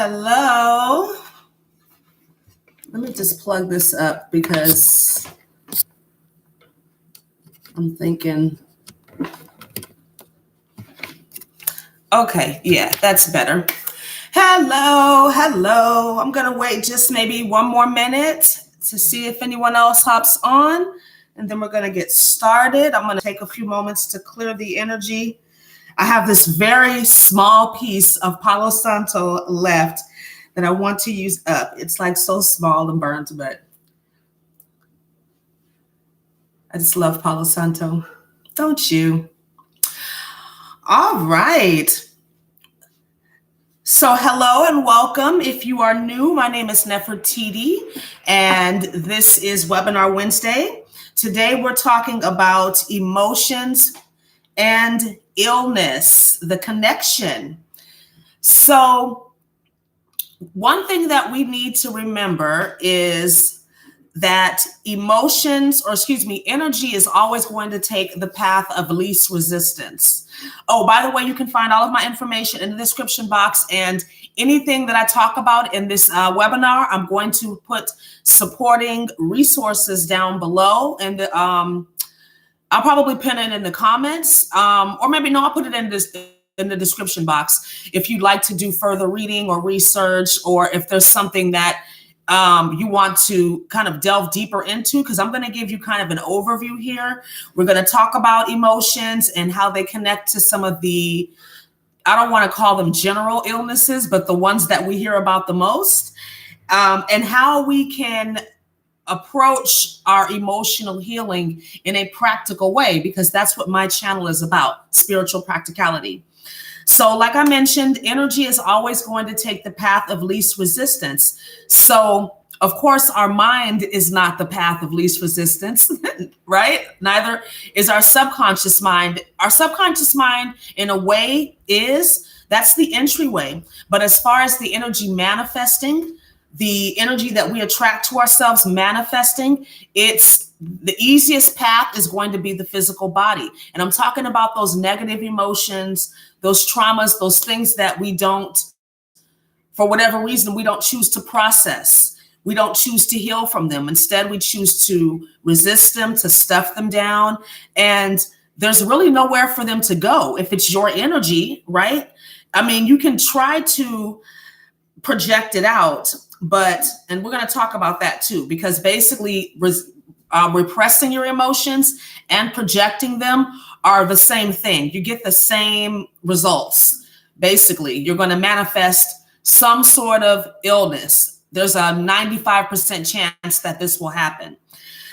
Hello. Let me just plug this up because I'm thinking. Okay, yeah, that's better. Hello. I'm going to wait just maybe one more minute to see if anyone else hops on, and then we're going to get started. I'm going to take a few moments to clear the energy. I have this very small piece of Palo Santo left that I want to use up. It's like so small and burnt, but I just love Palo Santo. Don't you? All right. So hello and welcome. If you are new, my name is Nefertiti, and this is Webinar Wednesday. Today we're talking about emotions and illness, the connection. So one thing that we need to remember is that energy is always going to take the path of least resistance. Oh, by the way, you can find all of my information in the description box, and anything that I talk about in this webinar, I'm going to put supporting resources down below, and I'll probably pin it in the comments, or maybe no, I'll put it in the description box if you'd like to do further reading or research, or if there's something that you want to kind of delve deeper into, because I'm going to give you kind of an overview here. We're going to talk about emotions and how they connect to some of the, I don't want to call them general illnesses, but the ones that we hear about the most, and how we can approach our emotional healing in a practical way, because that's what my channel is about, spiritual practicality. So like I mentioned, energy is always going to take the path of least resistance. So of course, our mind is not the path of least resistance, right? Neither is our subconscious mind. Our subconscious mind, in a way, that's the entryway. But as far as the energy manifesting, the energy that we attract to ourselves manifesting, it's the easiest path is going to be the physical body. And I'm talking about those negative emotions, those traumas, those things that we don't, for whatever reason, we don't choose to process. We don't choose to heal from them. Instead, we choose to resist them, to stuff them down. And there's really nowhere for them to go if it's your energy, right? I mean, you can try to project it out, and we're going to talk about that too, because basically repressing your emotions and projecting them are the same thing. You get the same results. Basically, you're going to manifest some sort of illness. There's a 95% chance that this will happen.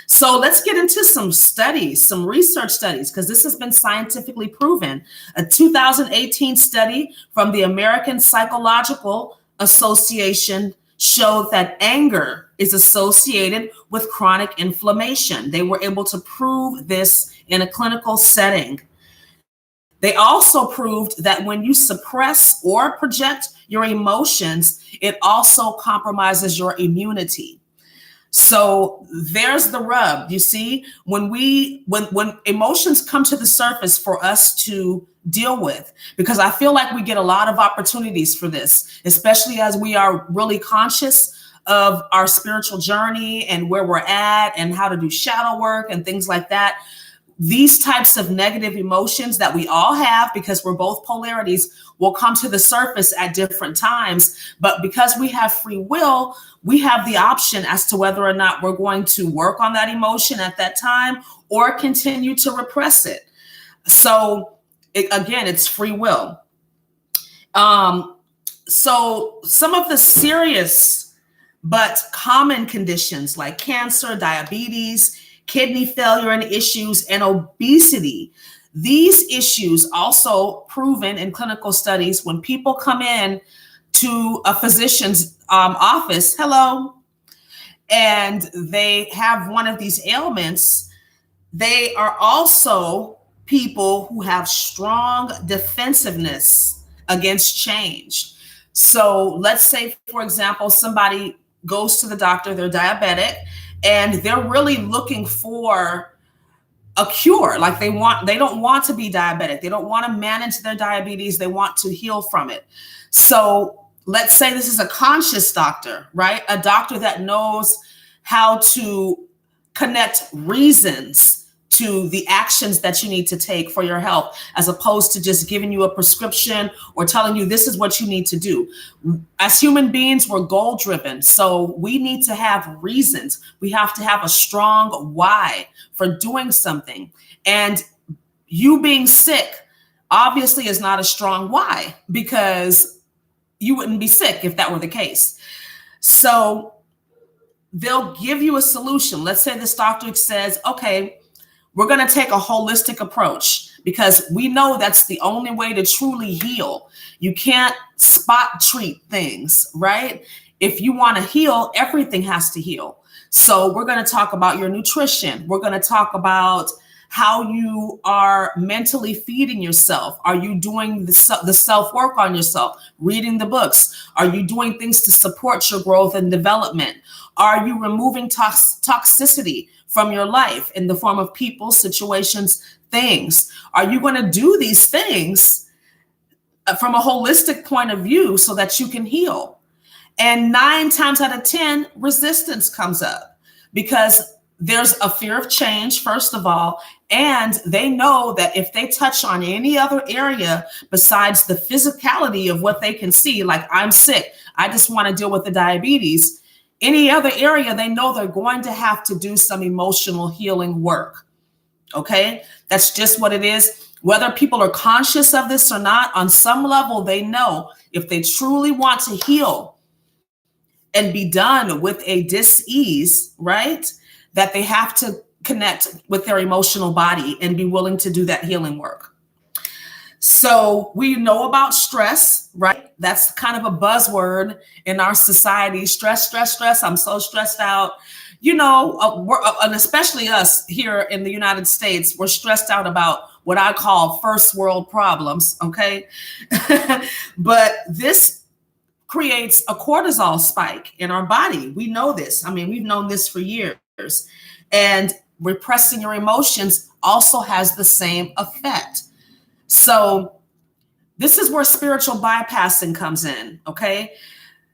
So let's get into some studies, some research studies, because this has been scientifically proven. A 2018 study from the American Psychological Association showed that anger is associated with chronic inflammation. They were able to prove this in a clinical setting. They also proved that when you suppress or project your emotions, it also compromises your immunity. So there's the rub. You see, when emotions come to the surface for us to deal with, because I feel like we get a lot of opportunities for this, especially as we are really conscious of our spiritual journey and where we're at and how to do shadow work and things like that. These types of negative emotions that we all have, because we're both polarities, will come to the surface at different times. But because we have free will, we have the option as to whether or not we're going to work on that emotion at that time or continue to repress it. So again, it's free will. So some of the serious but common conditions like cancer, diabetes, kidney failure and issues, and obesity. These issues also proven in clinical studies when people come in to a physician's office, and they have one of these ailments. They are also people who have strong defensiveness against change. So let's say, for example, somebody goes to the doctor, they're diabetic, and they're really looking for a cure. Like they don't want to be diabetic. They don't want to manage their diabetes. They want to heal from it. So let's say this is a conscious doctor, right? A doctor that knows how to connect reasons to the actions that you need to take for your health, as opposed to just giving you a prescription or telling you this is what you need to do. As human beings, we're goal driven. So we need to have reasons. We have to have a strong why for doing something. And you being sick obviously is not a strong why, because you wouldn't be sick if that were the case. So they'll give you a solution. Let's say this doctor says, okay, we're going to take a holistic approach, because we know that's the only way to truly heal. You can't spot treat things, right? If you want to heal, everything has to heal. So we're going to talk about your nutrition. We're going to talk about how you are mentally feeding yourself. Are you doing the self-work on yourself, reading the books? Are you doing things to support your growth and development? Are you removing toxicity from your life in the form of people, situations, things? Are you going to do these things from a holistic point of view so that you can heal? And 9 times out of 10, resistance comes up, because there's a fear of change, first of all, and they know that if they touch on any other area besides the physicality of what they can see, like I'm sick, I just want to deal with the diabetes, any other area, they know they're going to have to do some emotional healing work. Okay, that's just what it is. Whether people are conscious of this or not, on some level, they know if they truly want to heal and be done with a dis-ease, right, that they have to connect with their emotional body and be willing to do that healing work. So we know about stress, right? That's kind of a buzzword in our society. Stress, stress, stress. I'm so stressed out. You know, and especially us here in the United States, we're stressed out about what I call first world problems, okay? But this creates a cortisol spike in our body. We know this. I mean, we've known this for years. And repressing your emotions also has the same effect. So this is where spiritual bypassing comes in, okay?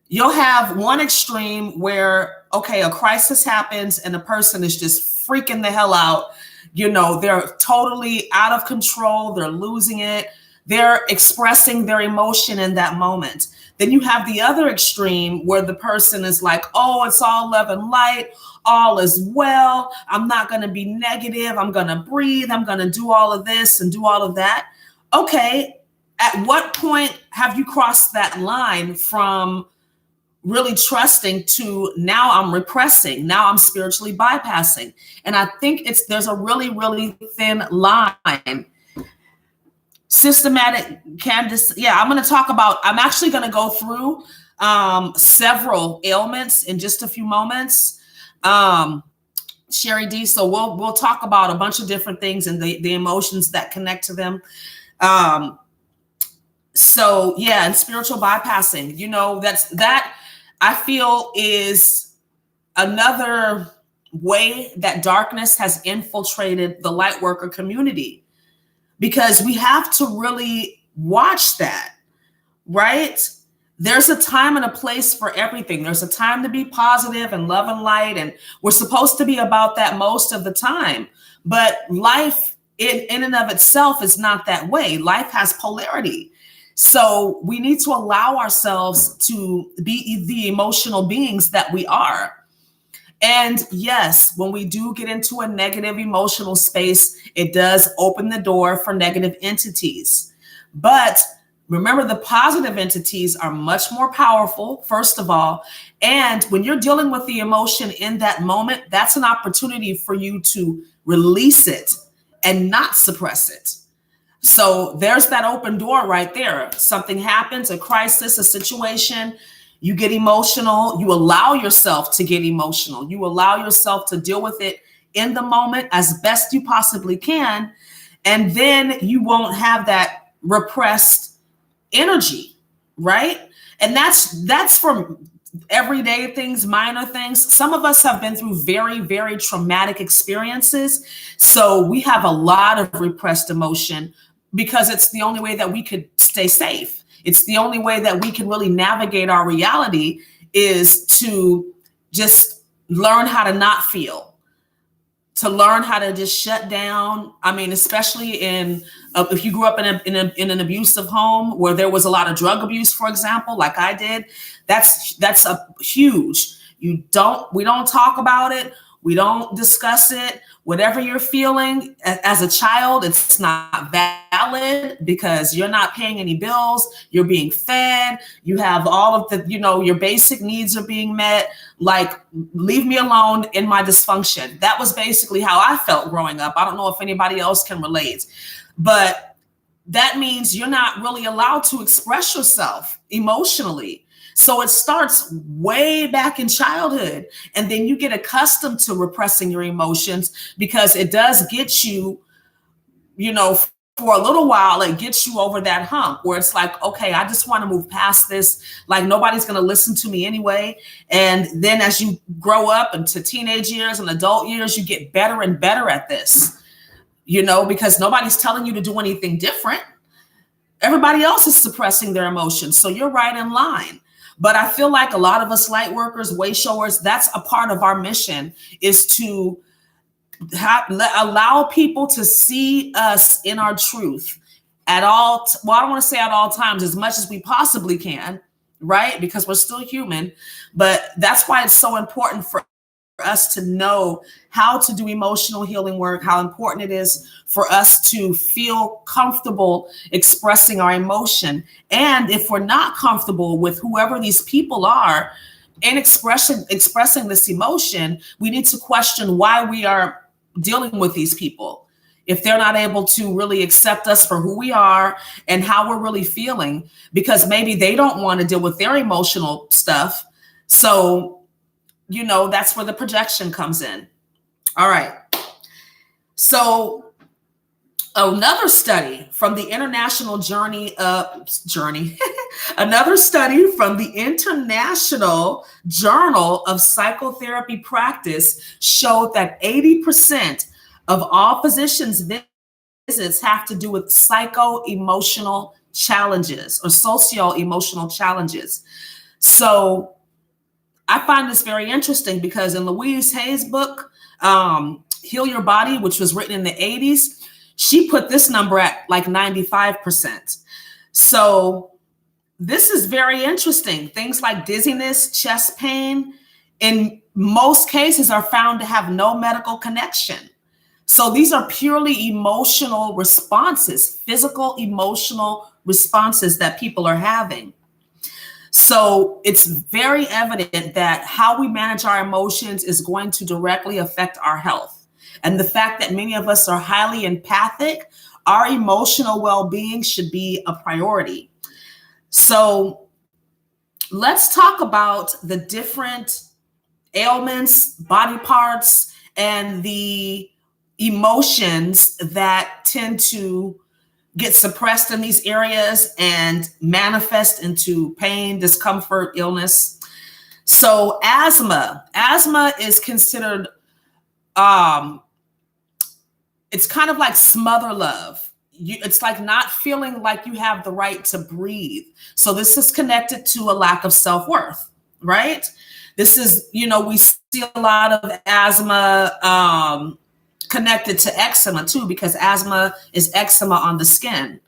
You'll have one extreme where, okay, a crisis happens and the person is just freaking the hell out. You know, they're totally out of control. They're losing it. They're expressing their emotion in that moment. Then you have the other extreme where the person is like, oh, it's all love and light. All is well. I'm not going to be negative. I'm going to breathe. I'm going to do all of this and do all of that. Okay. At what point have you crossed that line from really trusting to now I'm repressing, now I'm spiritually bypassing? And I think there's a really, really thin line. Systematic Candace. Yeah, I'm actually going to go through several ailments in just a few moments. Sherry D. So we'll talk about a bunch of different things and the emotions that connect to them. So yeah, and spiritual bypassing, you know, that I feel is another way that darkness has infiltrated the light worker community, because we have to really watch that, right? There's a time and a place for everything. There's a time to be positive and love and light, and we're supposed to be about that most of the time. But life in and of itself is not that way. Life has polarity. So we need to allow ourselves to be the emotional beings that we are. And yes, when we do get into a negative emotional space, it does open the door for negative entities. But remember, the positive entities are much more powerful, first of all. And when you're dealing with the emotion in that moment, that's an opportunity for you to release it and not suppress it. So there's that open door right there. Something happens, a crisis, a situation, you get emotional, you allow yourself to get emotional. You allow yourself to deal with it in the moment as best you possibly can. And then you won't have that repressed energy, right? And that's from everyday things, minor things. Some of us have been through very, very traumatic experiences. So we have a lot of repressed emotion because it's the only way that we could stay safe. It's the only way that we can really navigate our reality is to just learn how to not feel, to learn how to just shut down. I mean, especially if you grew up in an abusive home where there was a lot of drug abuse, for example, like I did, that's a huge. We don't talk about it. We don't discuss it. Whatever you're feeling as a child, it's not valid because you're not paying any bills. You're being fed. You have all of the, your basic needs are being met. Like, leave me alone in my dysfunction. That was basically how I felt growing up. I don't know if anybody else can relate, but that means you're not really allowed to express yourself emotionally. So it starts way back in childhood, and then you get accustomed to repressing your emotions because it does get you, for a little while, it gets you over that hump where it's like, okay, I just want to move past this. Like, nobody's going to listen to me anyway. And then as you grow up into teenage years and adult years, you get better and better at this, because nobody's telling you to do anything different. Everybody else is suppressing their emotions. So you're right in line. But I feel like a lot of us light workers, way showers, that's a part of our mission, is to allow people to see us in our truth at all. Well, I don't want to say at all times, as much as we possibly can, right? Because we're still human. But that's why it's so important for us to know how to do emotional healing work, how important it is for us to feel comfortable expressing our emotion. And if we're not comfortable with whoever these people are in expressing this emotion, we need to question why we are dealing with these people. If they're not able to really accept us for who we are and how we're really feeling, because maybe they don't want to deal with their emotional stuff. So that's where the projection comes in. All right. So another study from the International another study from the International Journal of Psychotherapy Practice showed that 80% of all physicians' visits have to do with psycho-emotional challenges or socio-emotional challenges. So I find this very interesting because in Louise Hay's book, Heal Your Body, which was written in the 80s, she put this number at like 95%. So this is very interesting. Things like dizziness, chest pain, in most cases are found to have no medical connection. So these are purely emotional responses, physical, emotional responses that people are having. So it's very evident that how we manage our emotions is going to directly affect our health. And the fact that many of us are highly empathic, our emotional well-being should be a priority. So let's talk about the different ailments, body parts, and the emotions that tend to get suppressed in these areas and manifest into pain, discomfort, illness. So asthma is considered, it's kind of like smother love. It's like not feeling like you have the right to breathe. So this is connected to a lack of self-worth, right? This is, we see a lot of asthma, connected to eczema too, because asthma is eczema on the skin.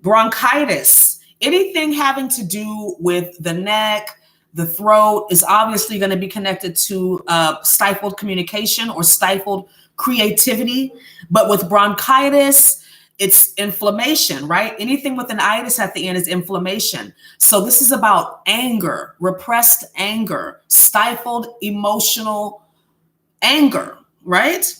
Bronchitis, anything having to do with the neck, the throat is obviously going to be connected to stifled communication or stifled creativity. But with bronchitis, it's inflammation, right? Anything with an itis at the end is inflammation. So this is about anger, repressed anger, stifled emotional anger, right?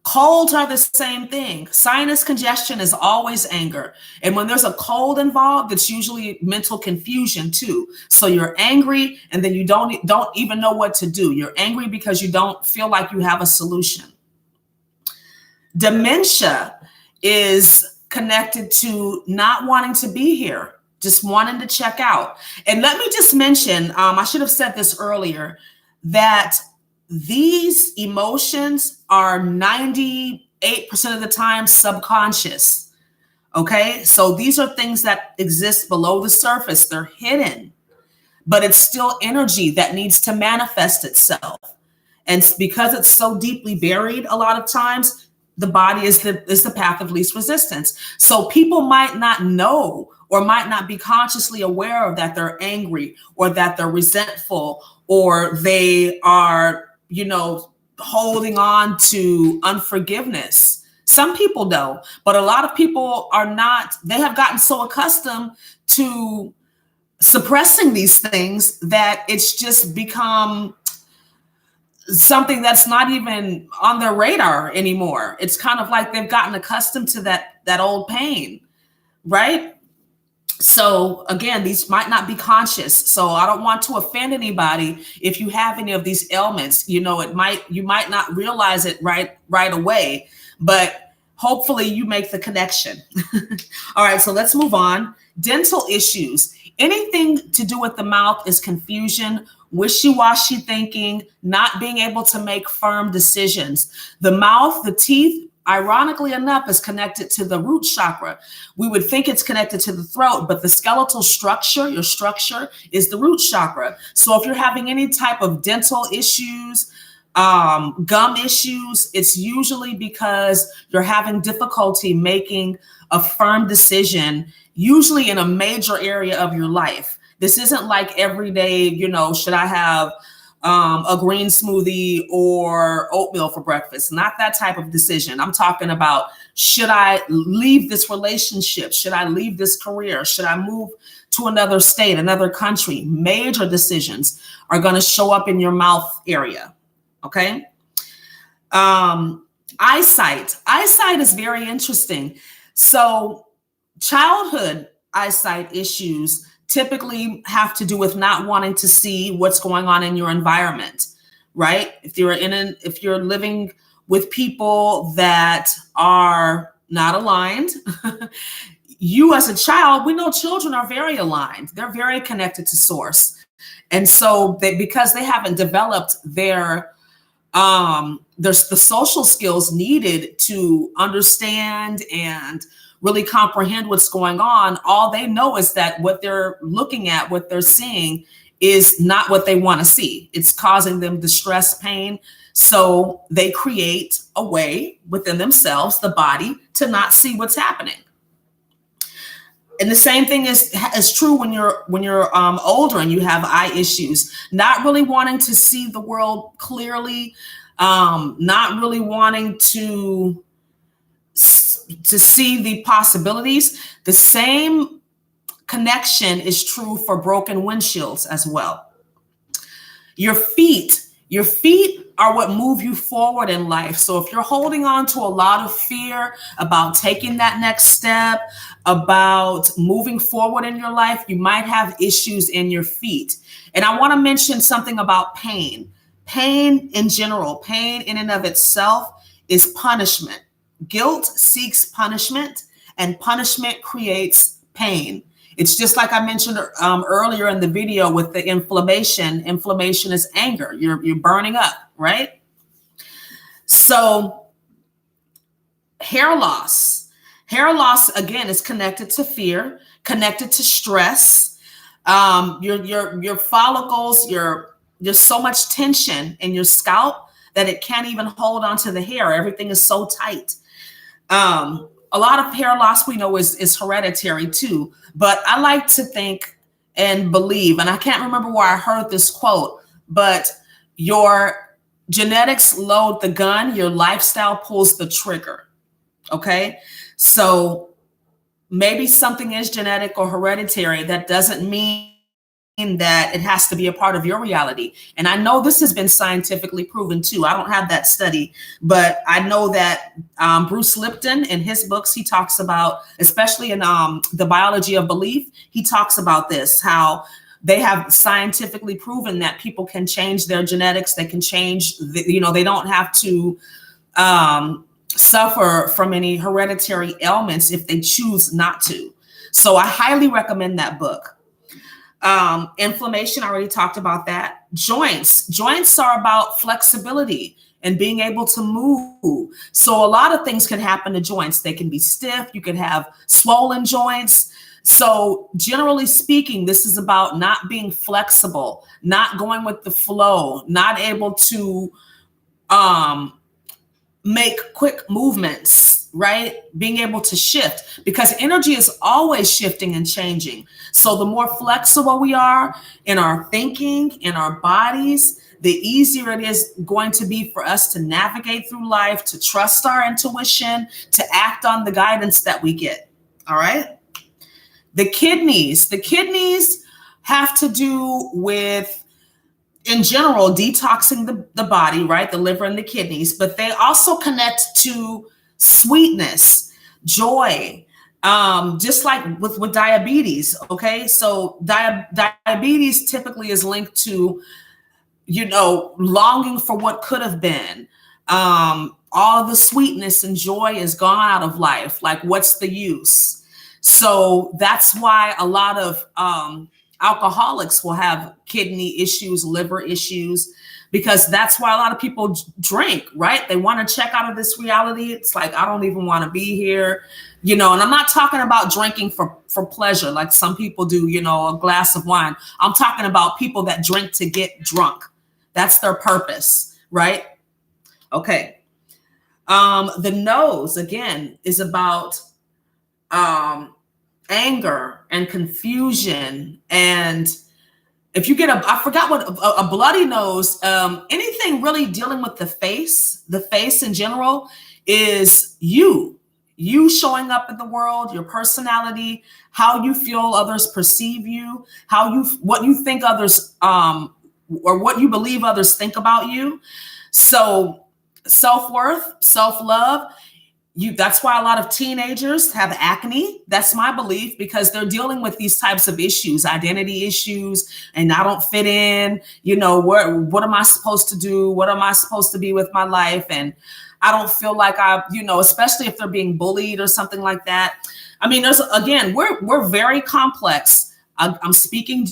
Colds are the same thing. Sinus congestion is always anger. And when there's a cold involved, it's usually mental confusion too. So you're angry and then you don't even know what to do. You're angry because you don't feel like you have a solution. Dementia is connected to not wanting to be here, just wanting to check out. And let me just mention, I should have said this earlier, that these emotions are 98% of the time subconscious. Okay, so these are things that exist below the surface. They're hidden, but it's still energy that needs to manifest itself. And because it's so deeply buried, a lot of times the body is the path of least resistance. So people might not know or might not be consciously aware of that they're angry or that they're resentful or they are, holding on to unforgiveness. Some people know, but a lot of people are not. They have gotten so accustomed to suppressing these things that it's just become something that's not even on their radar anymore. It's kind of like they've gotten accustomed to that old pain, right? So again, these might not be conscious. So I don't want to offend anybody if you have any of these ailments. You might not realize it right away, but hopefully you make the connection. All right, so let's move on. Dental issues. Anything to do with the mouth is confusion, wishy-washy thinking, not being able to make firm decisions. The mouth, the teeth, ironically enough, is connected to the root chakra. We would think it's connected to the throat, but the skeletal structure, your structure, is the root chakra. So if you're having any type of dental issues, gum issues, it's usually because you're having difficulty making a firm decision, usually in a major area of your life. This isn't like every day, should I have a green smoothie or oatmeal for breakfast? Not that type of decision. I'm talking about, should I leave this relationship? Should I leave this career? Should I move to another state, another country? Major decisions are going to show up in your mouth area. Okay. Eyesight is very interesting. So childhood eyesight issues typically have to do with not wanting to see what's going on in your environment, right? If you're living with people that are not aligned, you as a child, we know children are very aligned. They're very connected to source. And so because they haven't developed the social skills needed to understand and really comprehend what's going on, all they know is that what they're looking at, what they're seeing, is not what they want to see. It's causing them distress, pain. So they create a way within themselves, the body, to not see what's happening. And the same thing is true when you're older and you have eye issues, not really wanting to see the world clearly, not really wanting to see the possibilities. The same connection is true for broken windshields as well. Your feet are what move you forward in life. So if you're holding on to a lot of fear about taking that next step, about moving forward in your life, you might have issues in your feet. And I want to mention something about pain. Pain in general, pain in and of itself is punishment. Guilt seeks punishment, and punishment creates pain. It's just like I mentioned earlier in the video with the inflammation. Inflammation is anger. You're burning up, right? So hair loss. Hair loss, again, is connected to fear, connected to stress. Your follicles, there's so much tension in your scalp that it can't even hold onto the hair. Everything is so tight. A lot of hair loss we know is hereditary too, but I like to think and believe, and I can't remember where I heard this quote, but your genetics load the gun, your lifestyle pulls the trigger. Okay. So maybe something is genetic or hereditary. That doesn't mean that it has to be a part of your reality. And I know this has been scientifically proven too. I don't have that study, but I know that Bruce Lipton, in his books, he talks about, especially in The Biology of Belief, he talks about this, how they have scientifically proven that people can change their genetics. They can change, they don't have to suffer from any hereditary ailments if they choose not to. So I highly recommend that book. Inflammation, I already talked about that. Joints are about flexibility. and being able to move. So a lot of things can happen to joints. They can be stiff. You can have swollen joints. So generally speaking, this is about not being flexible, not going with the flow, not able to make quick movements, right? Being able to shift, because energy is always shifting and changing. So the more flexible we are in our thinking, in our bodies, the easier it is going to be for us to navigate through life, to trust our intuition, to act on the guidance that we get. All right. The kidneys have to do with, in general, detoxing the body, right? The liver and the kidneys, but they also connect to sweetness, joy, just like with diabetes. Okay. So diabetes typically is linked to, longing for what could have been. All of the sweetness and joy is gone out of life. Like, what's the use? So that's why a lot of alcoholics will have kidney issues, liver issues, because that's why a lot of people drink, right? They want to check out of this reality. It's like, I don't even want to be here, and I'm not talking about drinking for pleasure, like some people do, a glass of wine. I'm talking about people that drink to get drunk. That's their purpose, right? Okay. The nose, again, is about anger and confusion. And if you get I forgot what a bloody nose, anything really dealing with the face in general, is you showing up in the world, your personality, how you feel others perceive you, what you think others, or what you believe others think about you. So self-worth, self-love, that's why a lot of teenagers have acne. That's my belief, because they're dealing with these types of issues, identity issues, and I don't fit in, what am I supposed to do? What am I supposed to be with my life? And I don't feel like especially if they're being bullied or something like that. I mean, we're very complex. I'm speaking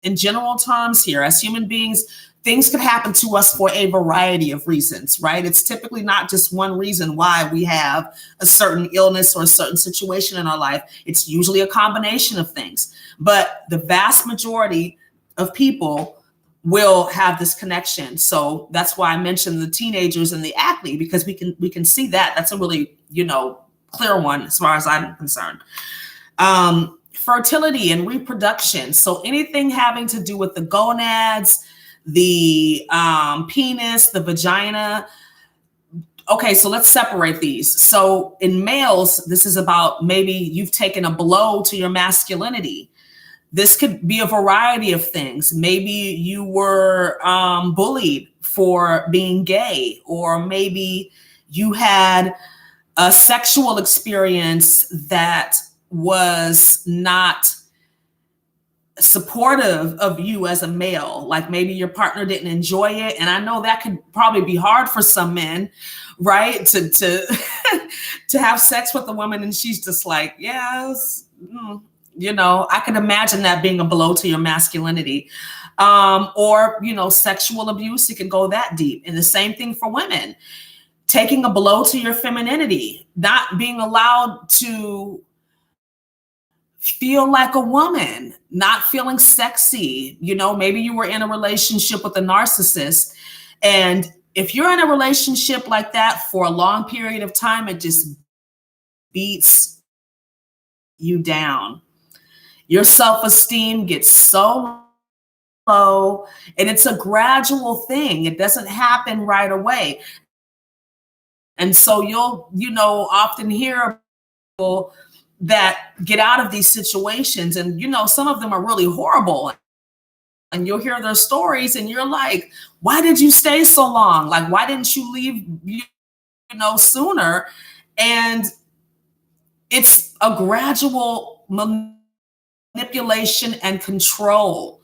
in general terms here. As human beings, things can happen to us for a variety of reasons, right? It's typically not just one reason why we have a certain illness or a certain situation in our life. It's usually a combination of things. But the vast majority of people will have this connection. So that's why I mentioned the teenagers and the acne, because we can see that. That's a really, clear one as far as I'm concerned. Fertility and reproduction. So anything having to do with the gonads, the penis, the vagina. Okay, so let's separate these. So in males, this is about maybe you've taken a blow to your masculinity. This could be a variety of things. Maybe you were bullied for being gay, or maybe you had a sexual experience that was not supportive of you as a male. Like maybe your partner didn't enjoy it. And I know that could probably be hard for some men, right? To to have sex with a woman and she's just like, yes, I can imagine that being a blow to your masculinity. Or, sexual abuse, it can go that deep. And the same thing for women, taking a blow to your femininity, not being allowed to feel like a woman, not feeling sexy. Maybe you were in a relationship with a narcissist. And if you're in a relationship like that for a long period of time, it just beats you down. Your self-esteem gets so low, and it's a gradual thing. It doesn't happen right away. And so you'll, often hear people that get out of these situations, and some of them are really horrible, and you'll hear their stories and you're like, why did you stay so long? Like, why didn't you leave sooner? And it's a gradual manipulation and control,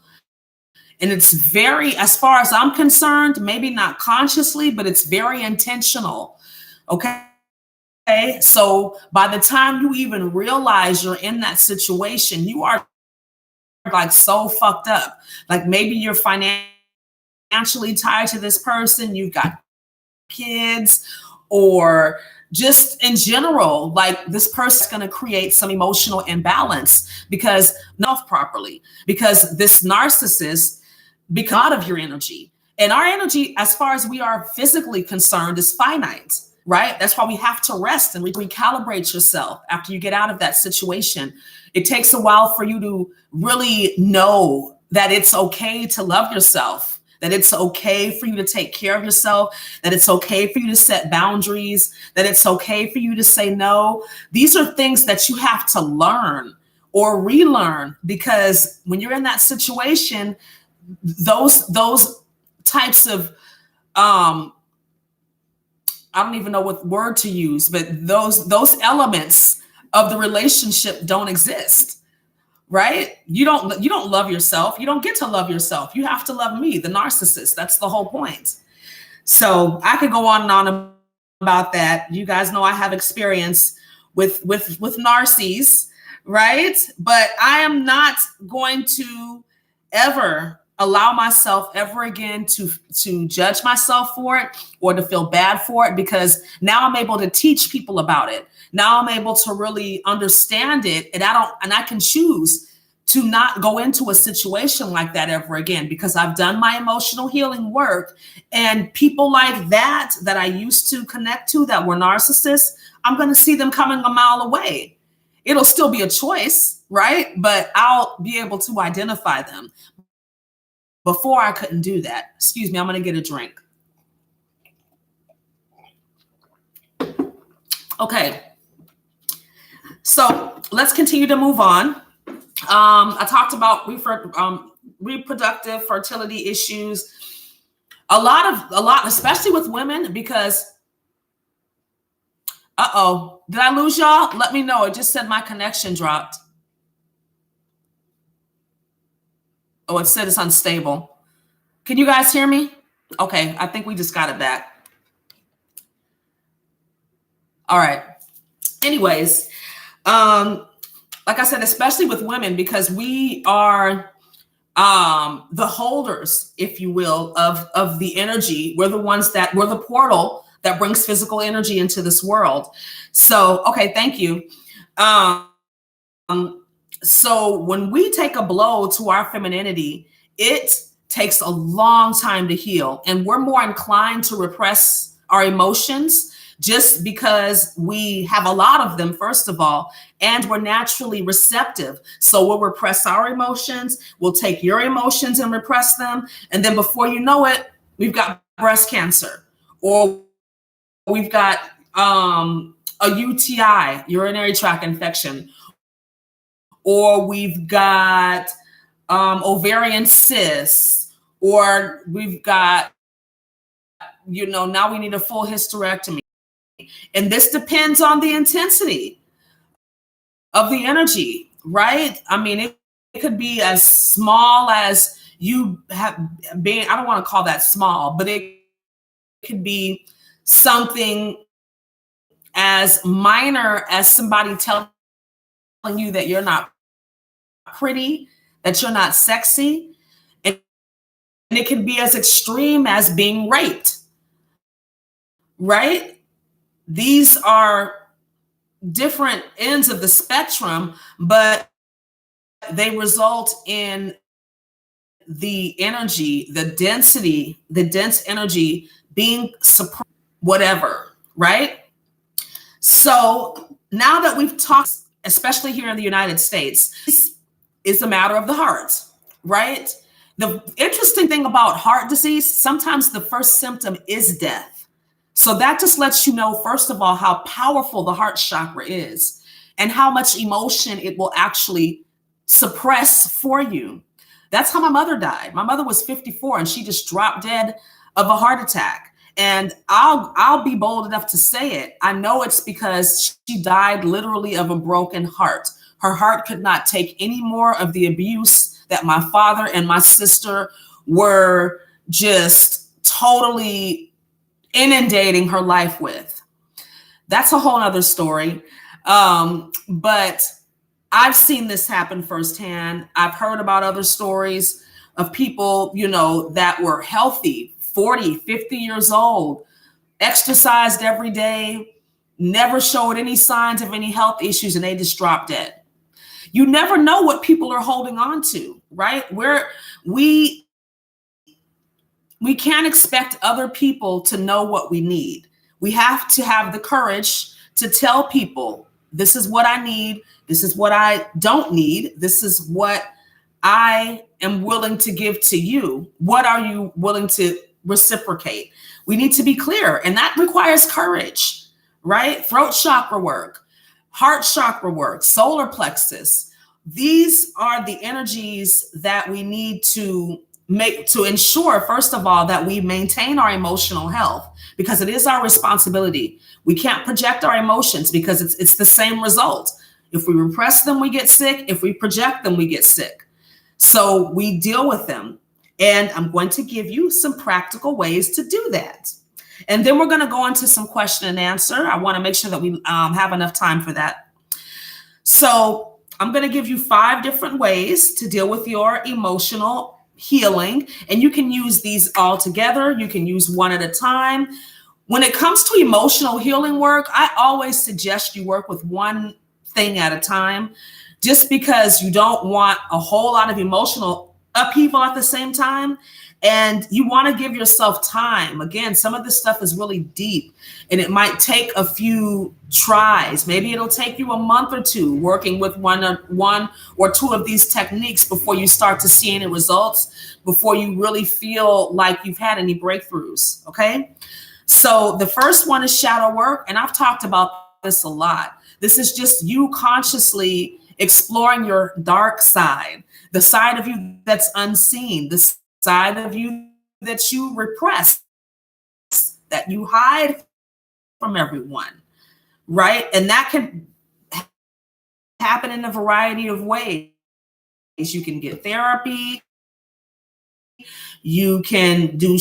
and it's very, as far as I'm concerned, maybe not consciously, but it's very intentional. Okay. So by the time you even realize you're in that situation, you are like so fucked up. Like maybe you're financially tied to this person. You've got kids, or just in general, like this person's going to create some emotional imbalance because not properly, because this narcissist becomes out of your energy. And our energy, as far as we are physically concerned, is finite, right? That's why we have to rest and recalibrate yourself after you get out of that situation. It takes a while for you to really know that it's okay to love yourself, that it's okay for you to take care of yourself, that it's okay for you to set boundaries, that it's okay for you to say no. These are things that you have to learn or relearn, because when you're in that situation, those types of I don't even know what word to use, but those elements of the relationship don't exist, right? You don't love yourself. You don't get to love yourself. You have to love me, the narcissist. That's the whole point. So I could go on and on about that. You guys know I have experience with narcissists, right? But I am not going to ever allow myself ever again to judge myself for it or to feel bad for it, because now I'm able to teach people about it. Now I'm able to really understand it, and I can choose to not go into a situation like that ever again, because I've done my emotional healing work. And people like that I used to connect to that were narcissists, I'm going to see them coming a mile away. It'll still be a choice, right? But I'll be able to identify them. Before, I couldn't do that. Excuse me, I'm going to get a drink. Okay. So let's continue to move on. I talked about reproductive fertility issues. A lot, especially with women, because, did I lose y'all? Let me know. It just said my connection dropped. Oh, it said it's unstable. Can you guys hear me? Okay, I think we just got it back. All right. Anyways, like I said, especially with women, because we are the holders, if you will, of the energy. We're the portal that brings physical energy into this world. So, okay, thank you. So when we take a blow to our femininity, it takes a long time to heal. And we're more inclined to repress our emotions just because we have a lot of them, first of all, and we're naturally receptive. So we'll repress our emotions, we'll take your emotions and repress them. And then before you know it, we've got breast cancer, or we've got a UTI, urinary tract infection, or we've got ovarian cysts, or we've got, now we need a full hysterectomy. And this depends on the intensity of the energy, right? I mean, it could be as small as you have been, I don't want to call that small, but it could be something as minor as somebody telling you that you're not pretty, that you're not sexy. And it can be as extreme as being raped, right? These are different ends of the spectrum, but they result in the energy, the density, the dense energy being suppressed, whatever, right? So now that we've talked, especially here in the United States, this is a matter of the heart, right? The interesting thing about heart disease, sometimes the first symptom is death. So that just lets you know, first of all, how powerful the heart chakra is and how much emotion it will actually suppress for you. That's how my mother died. My mother was 54 and she just dropped dead of a heart attack. And I'll be bold enough to say it. I know it's because she died literally of a broken heart. Her heart could not take any more of the abuse that my father and my sister were just totally inundating her life with. That's a whole other story. But I've seen this happen firsthand. I've heard about other stories of people, that were healthy, 40, 50 years old, exercised every day, never showed any signs of any health issues, and they just dropped dead. You never know what people are holding on to, right? We can't expect other people to know what we need. We have to have the courage to tell people, this is what I need, this is what I don't need, this is what I am willing to give to you. What are you willing to reciprocate? We need to be clear, and that requires courage, right? Throat chakra work, heart chakra work, solar plexus. These are the energies that we need to make to ensure, first of all, that we maintain our emotional health, because it is our responsibility. We can't project our emotions because it's the same result. If we repress them, we get sick. If we project them, we get sick. So we deal with them. And I'm going to give you some practical ways to do that. And then we're going to go into some question and answer. I want to make sure that we have enough time for that. So I'm going to give you 5 different ways to deal with your emotional healing. And you can use these all together. You can use one at a time. When it comes to emotional healing work, I always suggest you work with one thing at a time, just because you don't want a whole lot of emotional upheaval at the same time. And you want to give yourself time. Again, some of this stuff is really deep, and it might take a few tries. Maybe it'll take you a month or 2 working with one or 2 of these techniques before you start to see any results, before you really feel like you've had any breakthroughs. Okay. So the first one is shadow work. And I've talked about this a lot. This is just you consciously exploring your dark side, the side of you that's unseen, the side of you that you repress, that you hide from everyone, right? And that can happen in a variety of ways. You can get therapy. You can do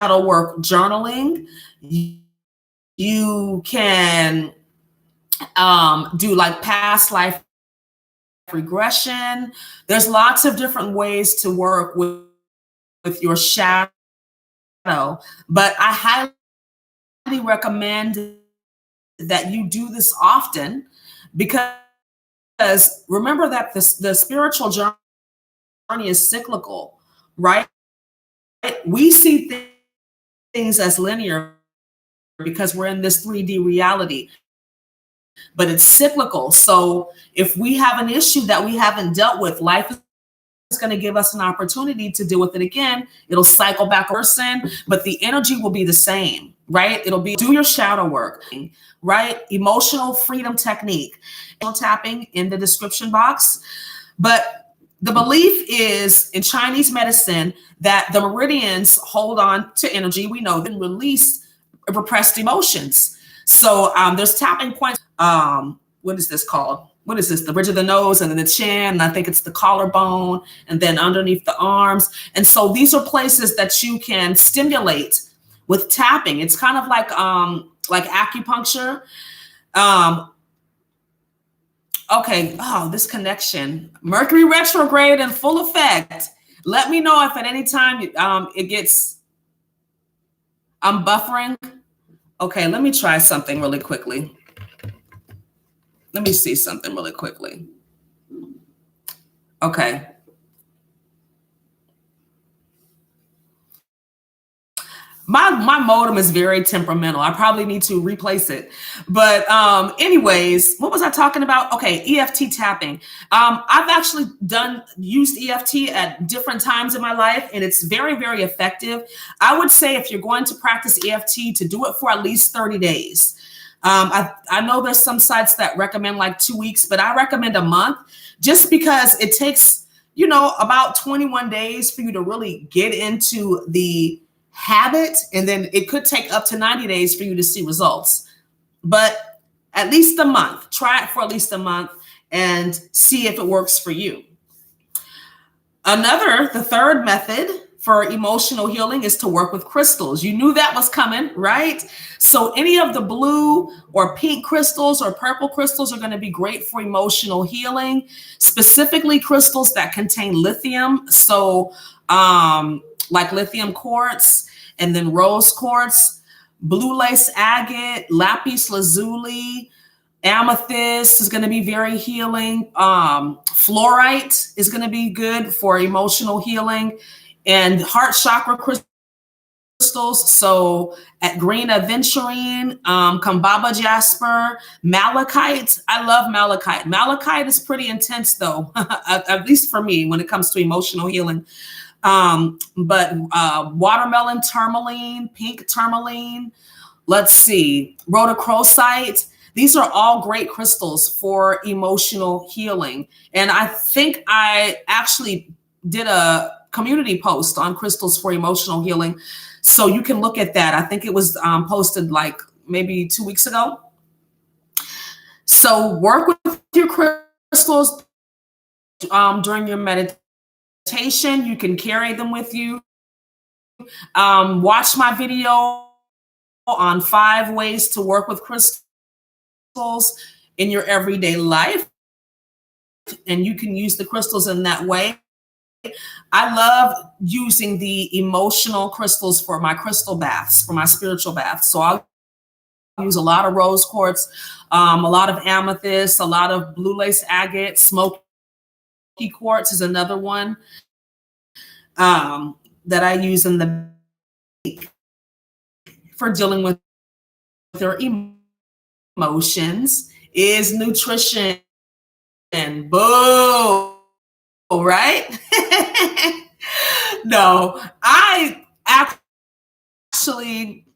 shadow work journaling. You can do like past life regression. There's lots of different ways to work with your shadow, but I highly recommend that you do this often, because remember that the spiritual journey is cyclical, right? We see things as linear because we're in this 3D reality, but it's cyclical. So if we have an issue that we haven't dealt with, life is going to give us an opportunity to deal with it again. It'll cycle back person, but the energy will be the same, right? It'll be do your shadow work, right? Emotional freedom technique, tapping in the description box. But the belief is in Chinese medicine that the meridians hold on to energy. We know then release repressed emotions. So there's tapping points. What is this called? What is this? The bridge of the nose and then the chin. And I think it's the collarbone and then underneath the arms. And so these are places that you can stimulate with tapping. It's kind of like acupuncture. Okay. Oh, this connection. Mercury retrograde in full effect. Let me know if at any time it gets, I'm buffering. Okay, let me try something really quickly. Let me see something really quickly. Okay. My modem is very temperamental. I probably need to replace it. But anyways, what was I talking about? Okay, EFT tapping. I've actually used EFT at different times in my life, and it's very, very effective. I would say if you're going to practice EFT, to do it for at least 30 days. I know there's some sites that recommend like 2 weeks, but I recommend a month, just because it takes, about 21 days for you to really get into the habit. And then it could take up to 90 days for you to see results, but at least a month. Try it for at least a month and see if it works for you. The third method for emotional healing is to work with crystals. You knew that was coming, right? So any of the blue or pink crystals or purple crystals are going to be great for emotional healing, specifically crystals that contain lithium. So like lithium quartz and then rose quartz. blue lace agate, lapis lazuli, amethyst is going to be very healing. Fluorite is going to be good for emotional healing, and heart chakra crystals. So at green aventurine, Kambaba jasper, malachite. I love malachite. Malachite is pretty intense though, at least for me when it comes to emotional healing. But watermelon tourmaline, pink tourmaline. Let's see, rhodochrosite. These are all great crystals for emotional healing. And I think I actually did a community post on crystals for emotional healing. So you can look at that. I think it was posted like maybe 2 weeks ago. So work with your crystals during your meditation. You can carry them with you. Watch my video on 5 ways to work with crystals in your everyday life, and you can use the crystals in that way. I love using the emotional crystals for my crystal baths, for my spiritual baths. So I'll use a lot of rose quartz, a lot of amethyst, a lot of blue lace agate, smoky quartz is another one that I use in the for dealing with their emotions is nutrition. And boo, right? No, I actually,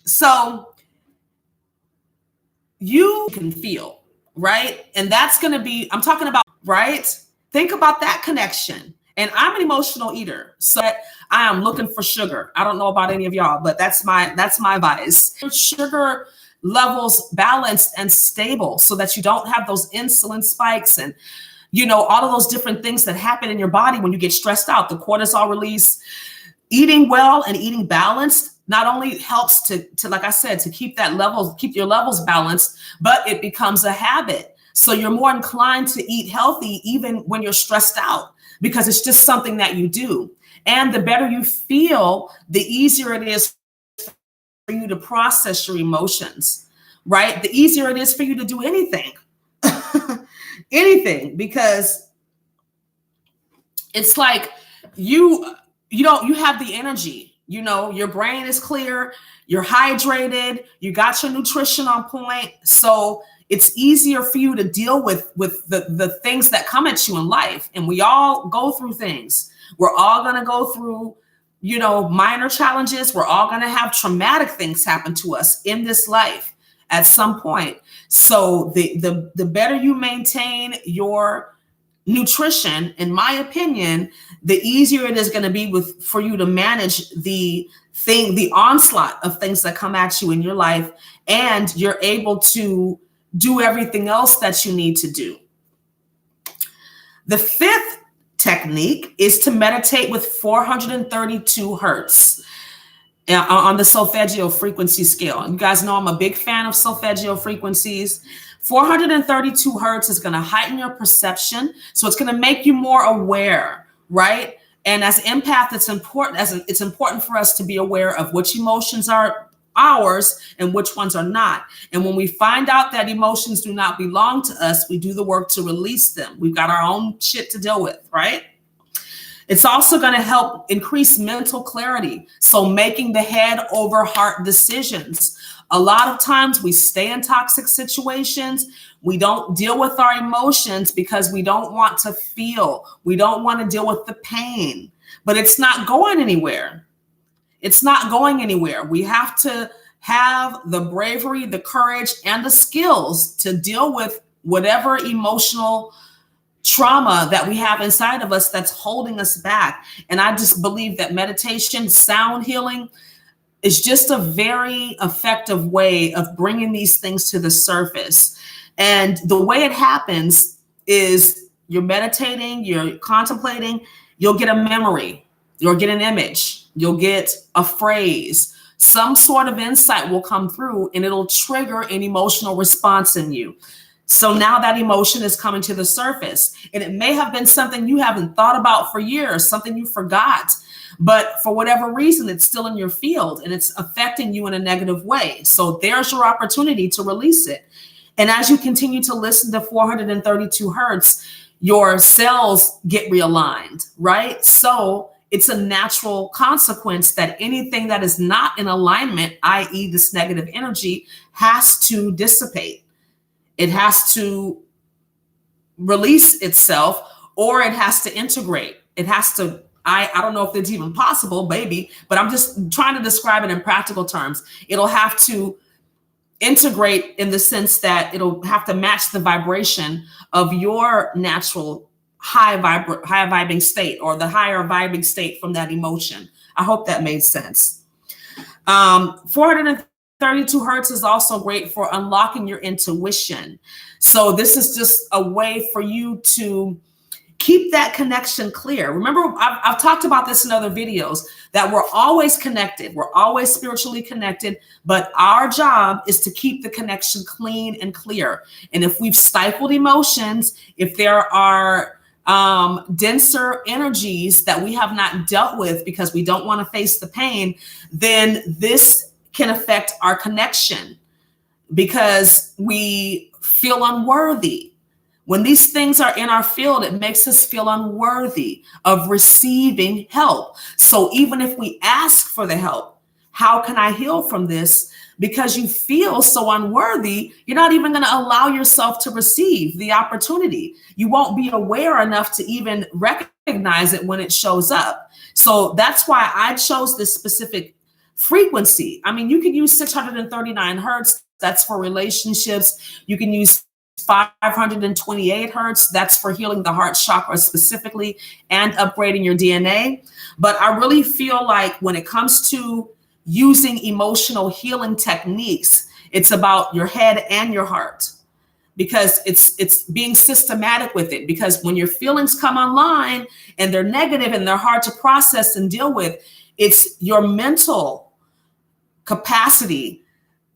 so you can feel, right? And that's going to be, I'm talking about, right? Think about that connection. And I'm an emotional eater, so I am looking for sugar. I don't know about any of y'all, but that's my vice. Sugar levels balanced and stable so that you don't have those insulin spikes and, you know, all of those different things that happen in your body when you get stressed out, the cortisol release. Eating well and eating balanced not only helps to like I said, to keep your levels balanced, but it becomes a habit. So you're more inclined to eat healthy even when you're stressed out, because it's just something that you do. And the better you feel, the easier it is for you to process your emotions, right? The easier it is for you to do anything, anything, because it's like you have the energy, you know, your brain is clear, you're hydrated, you got your nutrition on point. So it's easier for you to deal with the things that come at you in life. And we all go through things. We're all going to go through, you know, minor challenges. We're all going to have traumatic things happen to us in this life at some point. So the better you maintain your nutrition, in my opinion, the easier it is going to be for you to manage the onslaught of things that come at you in your life, and you're able to do everything else that you need to do. The 5th technique is to meditate with 432 hertz on the solfeggio frequency scale. You guys know I'm a big fan of solfeggio frequencies. 432 hertz is going to heighten your perception. So it's going to make you more aware, right? And as empath, it's important for us to be aware of which emotions are ours and which ones are not. And when we find out that emotions do not belong to us, we do the work to release them. We've got our own shit to deal with, right? It's also going to help increase mental clarity. So making the head over heart decisions. A lot of times we stay in toxic situations. We don't deal with our emotions because we don't want to feel. We don't want to deal with the pain, but it's not going anywhere. It's not going anywhere. We have to have the bravery, the courage, and the skills to deal with whatever emotional trauma that we have inside of us that's holding us back. And I just believe that meditation, sound healing, is just a very effective way of bringing these things to the surface. And the way it happens is you're meditating, you're contemplating, you'll get a memory, you'll get an image, you'll get a phrase, some sort of insight will come through, and it'll trigger an emotional response in you. So now that emotion is coming to the surface, and it may have been something you haven't thought about for years, something you forgot, but for whatever reason, it's still in your field and it's affecting you in a negative way. So there's your opportunity to release it. And as you continue to listen to 432 hertz, your cells get realigned, right? So it's a natural consequence that anything that is not in alignment, i.e. this negative energy, has to dissipate. It has to release itself, or it has to integrate. It has to, I don't know if it's even possible, baby, but I'm just trying to describe it in practical terms. It'll have to integrate in the sense that it'll have to match the vibration of your natural high vibing state, or the higher vibing state from that emotion. I hope that made sense. 432 hertz is also great for unlocking your intuition. So this is just a way for you to keep that connection clear. Remember, I've talked about this in other videos, that we're always connected. We're always spiritually connected, but our job is to keep the connection clean and clear. And if we've stifled emotions, if there are denser energies that we have not dealt with because we don't want to face the pain, then this can affect our connection because we feel unworthy. When these things are in our field, it makes us feel unworthy of receiving help. So even if we ask for the help, how can I heal from this? Because you feel so unworthy, you're not even going to allow yourself to receive the opportunity. You won't be aware enough to even recognize it when it shows up. So that's why I chose this specific frequency. I mean, you can use 639 hertz. That's for relationships. You can use 528 hertz. That's for healing the heart chakra specifically and upgrading your DNA. But I really feel like when it comes to using emotional healing techniques, it's about your head and your heart, because it's being systematic with it. Because when your feelings come online and they're negative and they're hard to process and deal with, it's your mental capacity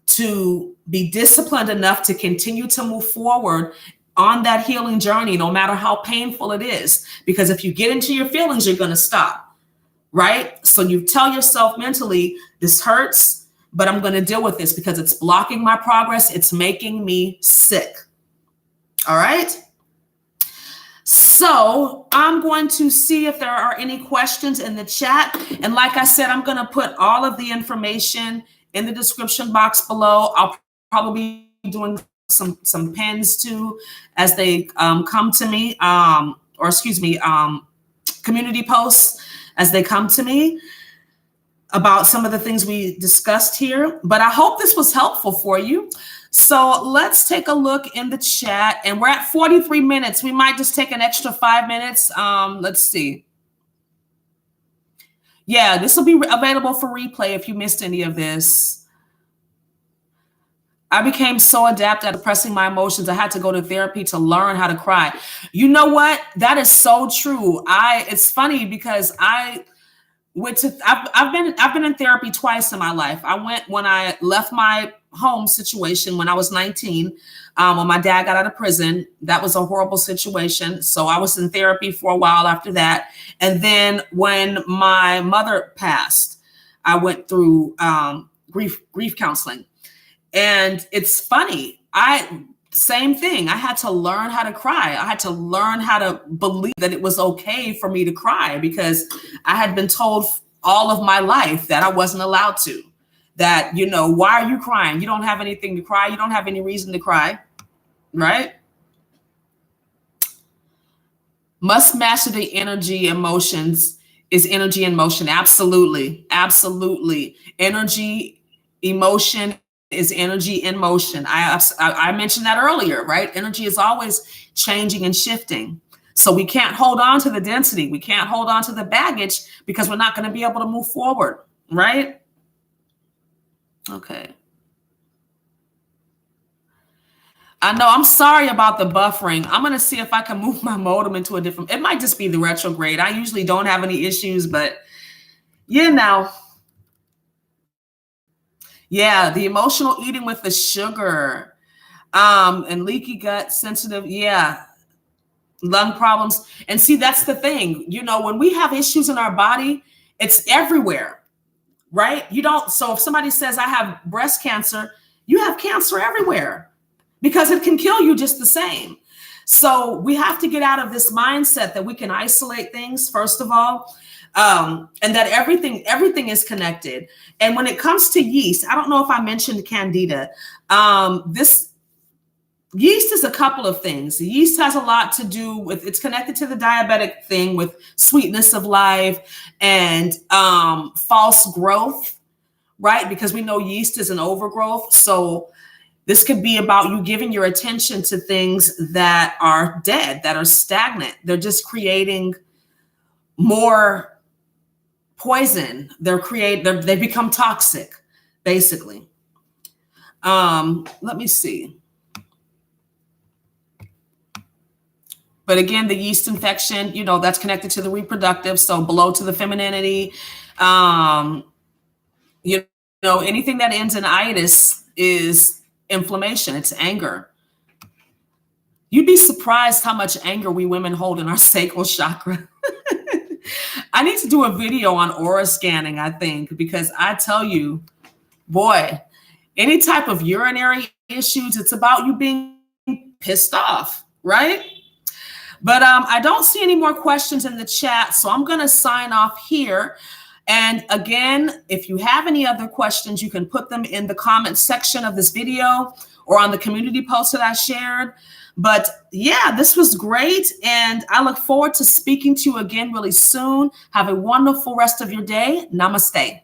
to be disciplined enough to continue to move forward on that healing journey, no matter how painful it is. Because if you get into your feelings, you're going to stop, right? So you tell yourself mentally, this hurts, but I'm going to deal with this because it's blocking my progress. It's making me sick. All right. So I'm going to see if there are any questions in the chat. And like I said, I'm going to put all of the information in the description box below. I'll probably be doing some pins too as they come to me, community posts as they come to me about some of the things we discussed here. But I hope this was helpful for you. So let's take a look in the chat, and we're at 43 minutes. We might just take an extra 5 minutes. Let's see. Yeah, this will be available for replay if you missed any of this. I became so adept at suppressing my emotions. I had to go to therapy to learn how to cry. You know what? That is so true. It's funny because I've been in therapy twice in my life. I went when I left my home situation when I was 19, when my dad got out of prison. That was a horrible situation. So I was in therapy for a while after that. And then when my mother passed, I went through grief counseling. And it's funny. Same thing. I had to learn how to cry. I had to learn how to believe that it was okay for me to cry, because I had been told all of my life that I wasn't allowed to. That, why are you crying? You don't have anything to cry. You don't have any reason to cry, right? Must master the energy emotions is energy in motion. Absolutely. Absolutely. Energy, emotion is energy in motion. I mentioned that earlier, right? Energy is always changing and shifting. So we can't hold on to the density. We can't hold on to the baggage, because we're not going to be able to move forward, right? Okay. I know. I'm sorry about the buffering. I'm going to see if I can move my modem into a different. It might just be the retrograde. I usually don't have any issues, but Yeah, the emotional eating with the sugar, and leaky gut, sensitive. Yeah. Lung problems. And see, that's the thing. When we have issues in our body, It's everywhere, right? You don't, so if somebody says I have breast cancer, you have cancer everywhere because it can kill you just the same. So we have to get out of this mindset that we can isolate things, first of all, and that everything is connected. And when it comes to yeast, I don't know if I mentioned Candida. This yeast is a couple of things. The yeast has a lot to do with, it's connected to the diabetic thing with sweetness of life and false growth, right? Because we know yeast is an overgrowth. So this could be about you giving your attention to things that are dead, that are stagnant. They're just creating more poison. They become toxic, basically. Let me see. But again, the yeast infection, that's connected to the reproductive. So below to the femininity, anything that ends in itis is inflammation. It's anger. You'd be surprised how much anger we women hold in our sacral chakra. I need to do a video on aura scanning, I think, because I tell you, boy, any type of urinary issues, it's about you being pissed off, right? But I don't see any more questions in the chat, so I'm going to sign off here. And again, if you have any other questions, you can put them in the comments section of this video or on the community post that I shared. But yeah, this was great. And I look forward to speaking to you again really soon. Have a wonderful rest of your day. Namaste.